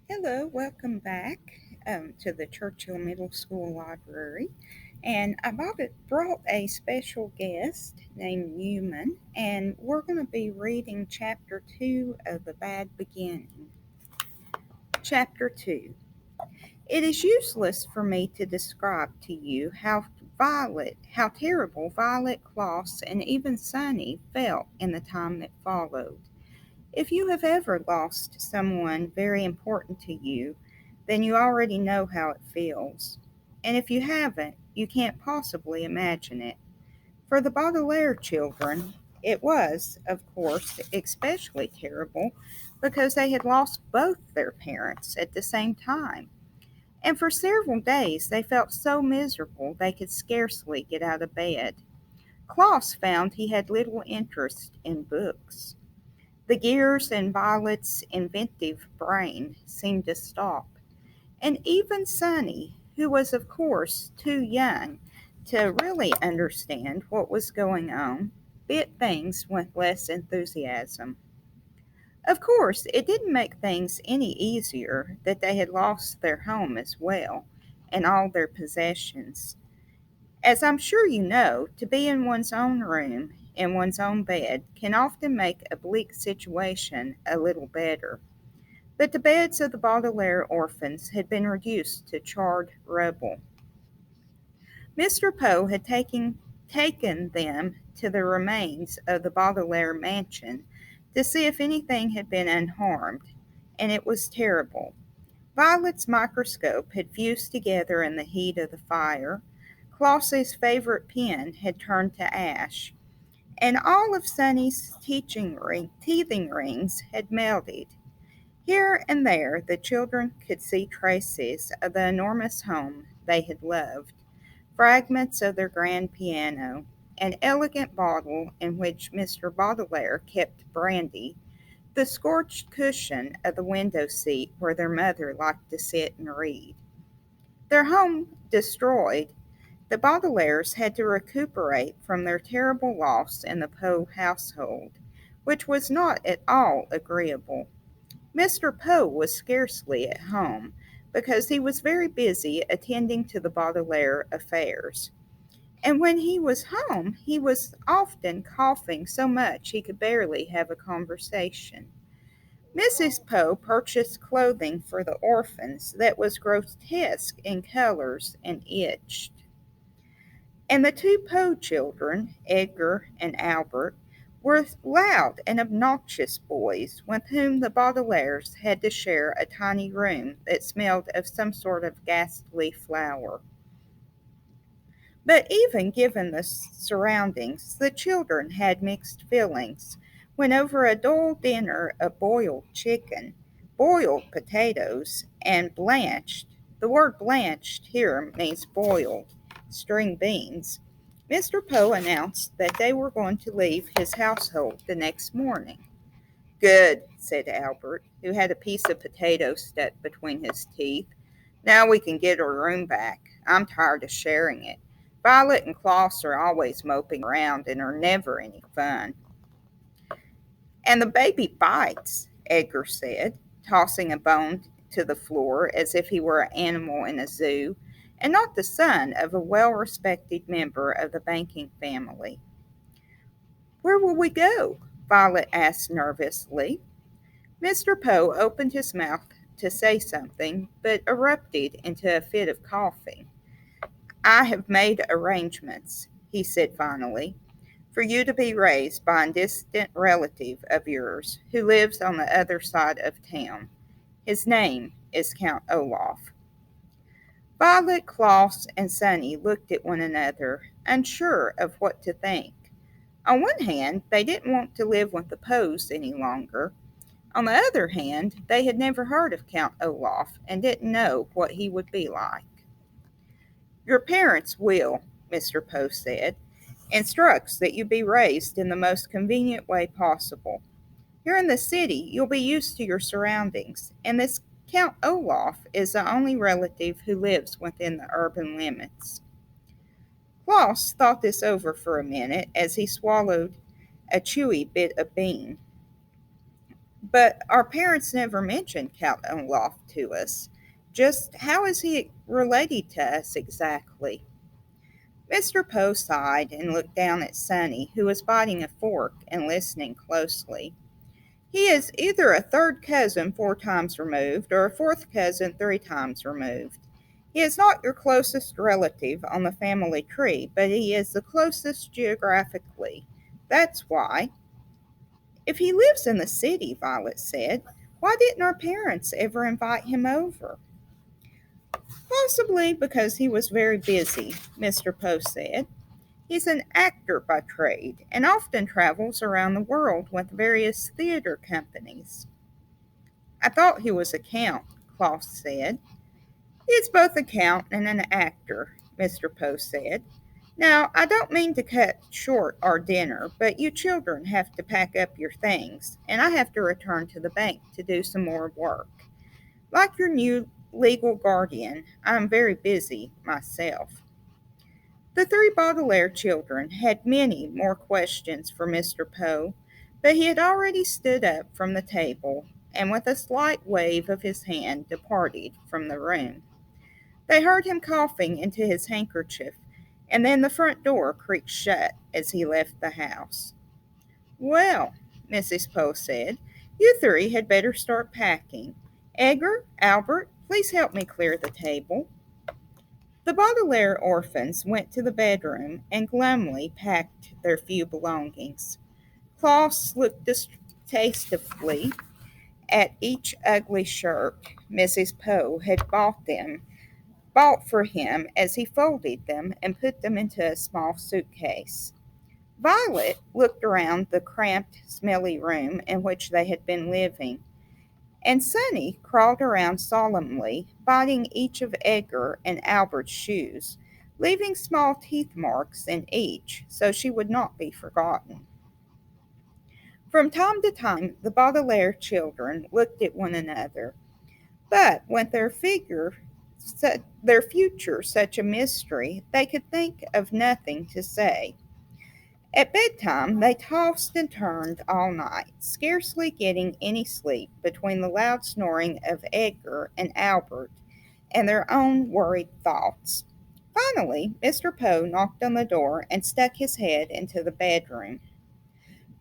Hello, welcome back to the Churchill Middle School Library. And brought a special guest named Newman, and we're going to be reading Chapter 2 of The Bad Beginning. Chapter 2. It is useless for me to describe to you how terrible Violet, Klaus, and even Sunny felt in the time that followed. If you have ever lost someone very important to you, then you already know how it feels. And if you haven't, you can't possibly imagine it. For the Baudelaire children, it was, of course, especially terrible because they had lost both their parents at the same time. And for several days they felt so miserable they could scarcely get out of bed. Klaus found he had little interest in books. The gears in Violet's inventive brain seemed to stop, and even Sunny, who was of course too young to really understand what was going on, bit things with less enthusiasm. Of course, it didn't make things any easier that they had lost their home as well, and all their possessions. As I'm sure you know, to be in one's own room, in one's own bed, can often make a bleak situation a little better. But the beds of the Baudelaire orphans had been reduced to charred rubble. Mr. Poe had taken them to the remains of the Baudelaire mansion to see if anything had been unharmed, and it was terrible. Violet's microscope had fused together in the heat of the fire. Closs's favorite pen had turned to ash, and all of Sunny's teething rings had melted. Here and there the children could see traces of the enormous home they had loved, fragments of their grand piano, an elegant bottle in which Mr. Baudelaire kept brandy, the scorched cushion of the window seat where their mother liked to sit and read. Their home destroyed, the Baudelaires had to recuperate from their terrible loss in the Poe household, which was not at all agreeable. Mr. Poe was scarcely at home because he was very busy attending to the Baudelaire affairs. And when he was home, he was often coughing so much he could barely have a conversation. Mrs. Poe purchased clothing for the orphans that was grotesque in colors and itched. And the two Poe children, Edgar and Albert, were loud and obnoxious boys with whom the Baudelaires had to share a tiny room that smelled of some sort of ghastly flower. But even given the surroundings, the children had mixed feelings when over a dull dinner of boiled chicken, boiled potatoes, and blanched, the word blanched here means boiled, string beans, Mr. Poe announced that they were going to leave his household the next morning. Good, said Albert, who had a piece of potato stuck between his teeth. Now we can get our room back. I'm tired of sharing it. Violet and Klaus are always moping around and are never any fun. And the baby bites, Edgar said, tossing a bone to the floor as if he were an animal in a zoo, and not the son of a well respected member of the banking family. Where will we go? Violet asked nervously. Mr. Poe opened his mouth to say something, but erupted into a fit of coughing. I have made arrangements, he said finally, for you to be raised by a distant relative of yours who lives on the other side of town. His name is Count Olaf. Violet, Klaus, and Sunny looked at one another, unsure of what to think. On one hand, they didn't want to live with the Poes any longer. On the other hand, they had never heard of Count Olaf and didn't know what he would be like. Your parents will, Mr. Poe said, instructs that you be raised in the most convenient way possible. Here in the city, you'll be used to your surroundings, and this Count Olaf is the only relative who lives within the urban limits. Klaus thought this over for a minute as he swallowed a chewy bit of bean. But our parents never mentioned Count Olaf to us. Just how is he related to us exactly? Mr. Poe sighed and looked down at Sonny, who was biting a fork and listening closely. He is either a third cousin 4 times removed or a fourth cousin 3 times removed. He is not your closest relative on the family tree, but he is the closest geographically. That's why. If he lives in the city, Violet said, why didn't our parents ever invite him over? Possibly because he was very busy, Mr. Poe said. He's an actor by trade and often travels around the world with various theater companies. I thought he was a count, Klaus said. He's both a count and an actor, Mr. Poe said. Now, I don't mean to cut short our dinner, but you children have to pack up your things, and I have to return to the bank to do some more work. Like your new legal guardian, I'm very busy myself. The three Baudelaire children had many more questions for Mr. Poe, but he had already stood up from the table and with a slight wave of his hand departed from the room. They heard him coughing into his handkerchief, and then the front door creaked shut as he left the house. Well, Mrs. Poe said, you three had better start packing. Edgar, Albert, please help me clear the table. The Baudelaire orphans went to the bedroom and glumly packed their few belongings. Klaus looked distastefully at each ugly shirt Mrs. Poe had bought for him as he folded them and put them into a small suitcase. Violet looked around the cramped, smelly room in which they had been living, and Sonny crawled around solemnly, biting each of Edgar and Albert's shoes, leaving small teeth marks in each so she would not be forgotten. From time to time, the Baudelaire children looked at one another, but with their future such a mystery, they could think of nothing to say. At bedtime, they tossed and turned all night, scarcely getting any sleep between the loud snoring of Edgar and Albert and their own worried thoughts. Finally, Mr. Poe knocked on the door and stuck his head into the bedroom.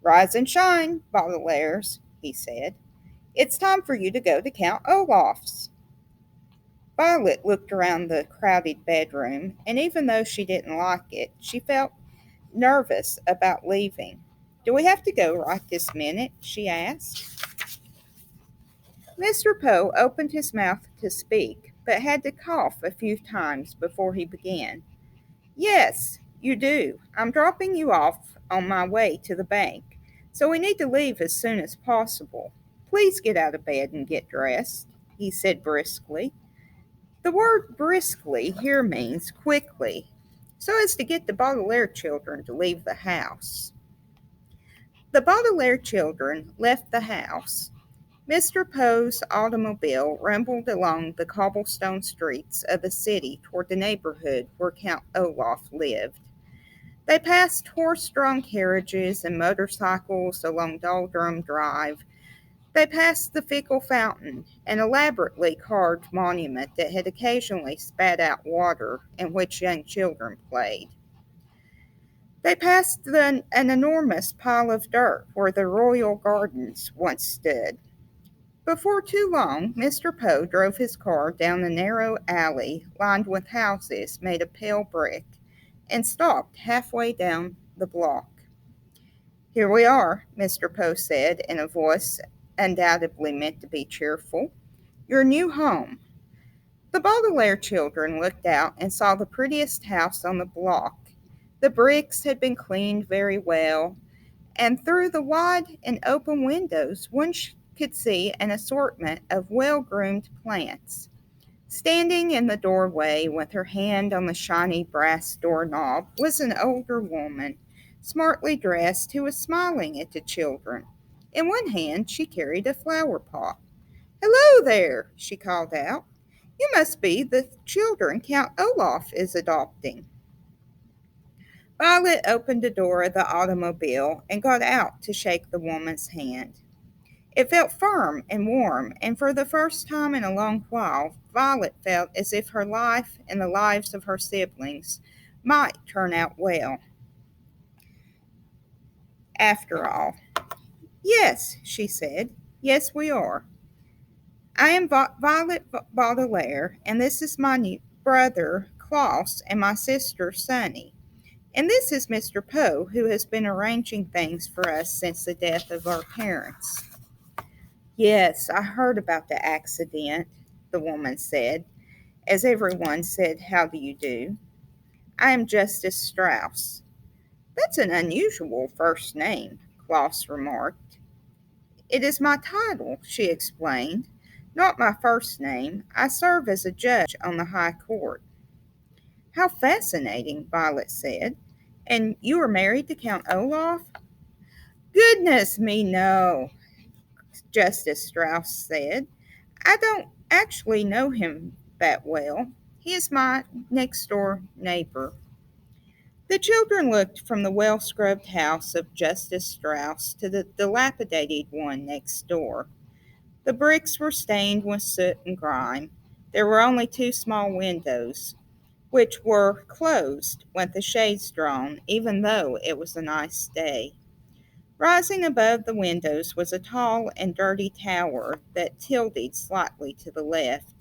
Rise and shine, Baudelaires, he said. It's time for you to go to Count Olaf's. Violet looked around the crowded bedroom, and even though she didn't like it, she felt nervous about leaving. Do we have to go right this minute? She asked. Mr. Poe opened his mouth to speak, but had to cough a few times before he began. Yes, you do. I'm dropping you off on my way to the bank, so we need to leave as soon as possible. Please get out of bed and get dressed, he said briskly. The word briskly here means quickly, so as to get the Baudelaire children to leave the house. The Baudelaire children left the house. Mr. Poe's automobile rumbled along the cobblestone streets of the city toward the neighborhood where Count Olaf lived. They passed horse-drawn carriages and motorcycles along Doldrum Drive. They passed the Fickle Fountain, an elaborately carved monument that had occasionally spat out water in which young children played. They passed an enormous pile of dirt where the Royal Gardens once stood. Before too long, Mr. Poe drove his car down a narrow alley lined with houses made of pale brick and stopped halfway down the block. Here we are, Mr. Poe said in a voice undoubtedly meant to be cheerful. Your new home. The Baudelaire children looked out and saw the prettiest house on the block. The bricks had been cleaned very well, and through the wide and open windows one could see an assortment of well groomed plants. Standing in the doorway with her hand on the shiny brass doorknob was an older woman, smartly dressed, who was smiling at the children. In one hand she carried a flower pot. Hello there, she called out. You must be the children Count Olaf is adopting. Violet opened the door of the automobile and got out to shake the woman's hand. It felt firm and warm, and for the first time in a long while, Violet felt as if her life and the lives of her siblings might turn out well, after all. Yes, she said. Yes, we are. I am Violet Baudelaire, and this is my new brother, Klaus, and my sister, Sunny. And this is Mr. Poe, who has been arranging things for us since the death of our parents. Yes, I heard about the accident, the woman said, as everyone said, "How do you do?" I am Justice Strauss. That's an unusual first name, Klaus remarked. It is my title, she explained, not my first name. I serve as a judge on the High Court. How fascinating, Violet said. And you are married to Count Olaf? Goodness me, no, Justice Strauss said. I don't actually know him that well. He is my next door neighbor. The children looked from the well scrubbed house of Justice Strauss to the dilapidated one next door. The bricks were stained with soot and grime. There were only two small windows, which were closed with the shades drawn, even though it was a nice day. Rising above the windows was a tall and dirty tower that tilted slightly to the left.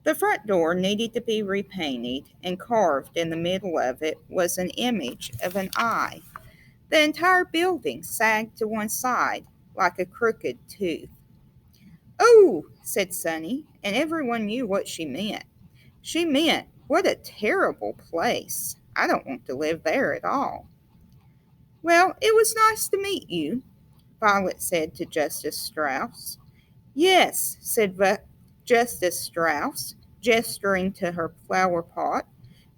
The front door needed to be repainted, and carved in the middle of it was an image of an eye. The entire building sagged to one side like a crooked tooth. "Oh," said Sunny, and everyone knew what she meant. She meant, "What a terrible place. I don't want to live there at all." "Well, it was nice to meet you," Violet said to Justice Strauss. "Yes," said Justice Strauss, gesturing to her flower pot.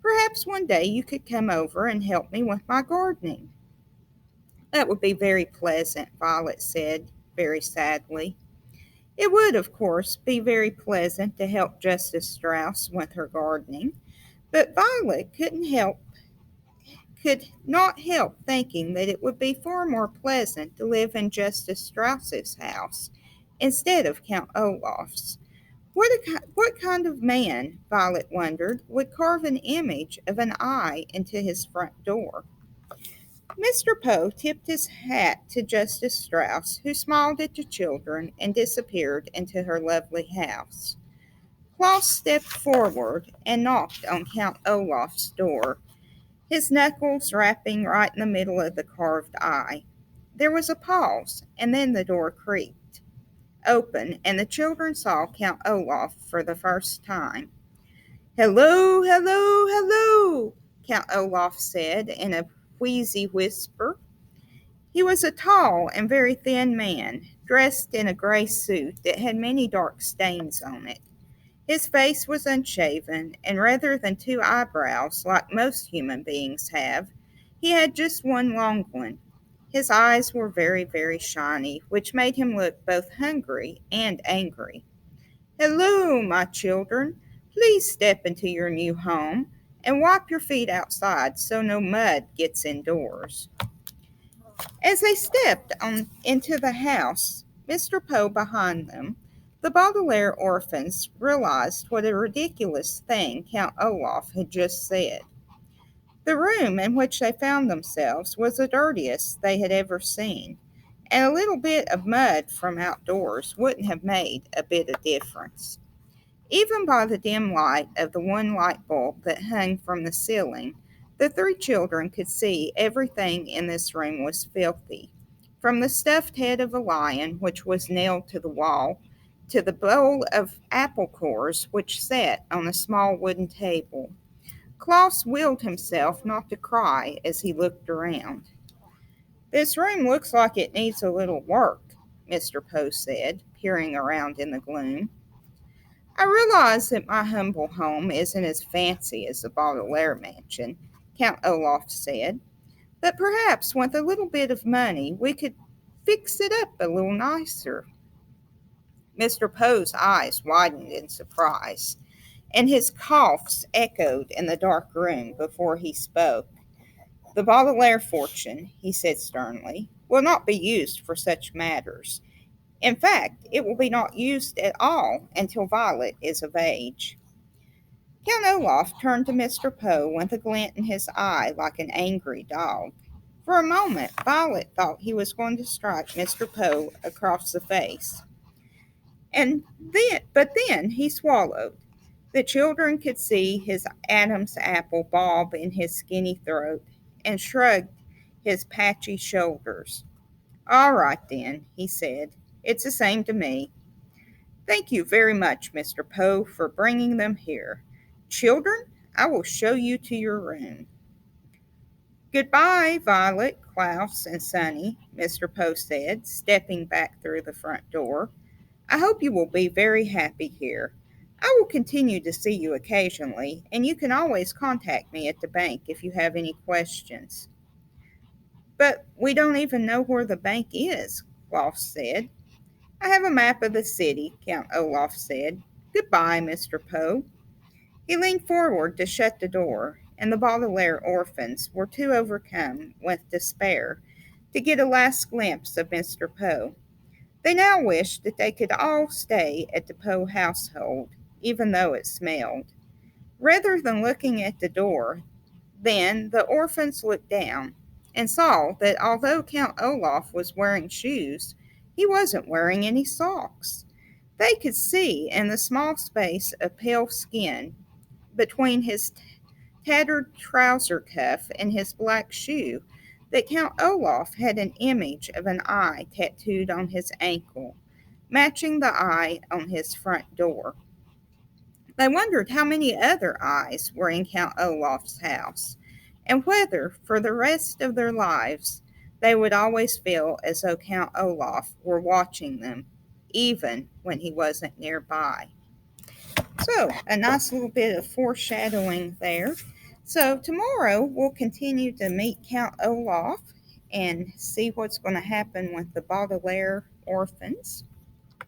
"Perhaps one day you could come over and help me with my gardening." "That would be very pleasant," Violet said, very sadly. It would, of course, be very pleasant to help Justice Strauss with her gardening, but Violet could not help thinking that it would be far more pleasant to live in Justice Strauss's house instead of Count Olaf's. What kind of man, Violet wondered, would carve an image of an eye into his front door? Mr. Poe tipped his hat to Justice Strauss, who smiled at the children and disappeared into her lovely house. Klaus stepped forward and knocked on Count Olaf's door, his knuckles rapping right in the middle of the carved eye. There was a pause, and then the door creaked open, and the children saw Count Olaf for the first time. "Hello, hello, hello," Count Olaf said in a wheezy whisper. He was a tall and very thin man, dressed in a gray suit that had many dark stains on it. His face was unshaven, and rather than two eyebrows like most human beings have, he had just one long one. His eyes were very, very shiny, which made him look both hungry and angry. "Hello, my children. Please step into your new home and wipe your feet outside so no mud gets indoors." As they stepped on into the house, Mr. Poe behind them, the Baudelaire orphans realized what a ridiculous thing Count Olaf had just said. The room in which they found themselves was the dirtiest they had ever seen, and a little bit of mud from outdoors wouldn't have made a bit of difference. Even by the dim light of the one light bulb that hung from the ceiling, the three children could see everything in this room was filthy, from the stuffed head of a lion, which was nailed to the wall, to the bowl of apple cores which sat on a small wooden table. Klaus willed himself not to cry as he looked around. "This room looks like it needs a little work," Mr. Poe said, peering around in the gloom. "I realize that my humble home isn't as fancy as the Baudelaire mansion," Count Olaf said, "but perhaps with a little bit of money we could fix it up a little nicer." Mr. Poe's eyes widened in surprise, and his coughs echoed in the dark room before he spoke. "The Baudelaire fortune," he said sternly, "will not be used for such matters. In fact, it will be not used at all until Violet is of age. Count Olaf turned to Mr. Poe with a glint in his eye like an angry dog. For a moment, Violet thought he was going to strike Mr. Poe across the face. But then he swallowed. The children could see his Adam's apple bob in his skinny throat and shrugged his patchy shoulders. All right, then, he said. It's the same to me. Thank you very much, Mr. Poe, for bringing them here. Children, I will show you to your room. Goodbye, Violet, Klaus, and Sonny, Mr. Poe said, stepping back through the front door. I hope you will be very happy here. I will continue to see you occasionally, and you can always contact me at the bank if you have any questions. But we don't even know where the bank is, Klaus said. I have a map of the city, Count Olaf said. Goodbye, Mr. Poe. He leaned forward to shut the door, and the Baudelaire orphans were too overcome with despair to get a last glimpse of Mr. Poe. They now wished that they could all stay at the Poe household, even though it smelled. Rather than looking at the door, then the orphans looked down and saw that although Count Olaf was wearing shoes, he wasn't wearing any socks. They could see in the small space of pale skin between his tattered trouser cuff and his black shoe that Count Olaf had an image of an eye tattooed on his ankle, matching the eye on his front door. They wondered how many other eyes were in Count Olaf's house, and whether, for the rest of their lives, they would always feel as though Count Olaf were watching them, even when he wasn't nearby. So, a nice little bit of foreshadowing there. So, tomorrow we'll continue to meet Count Olaf and see what's going to happen with the Baudelaire orphans.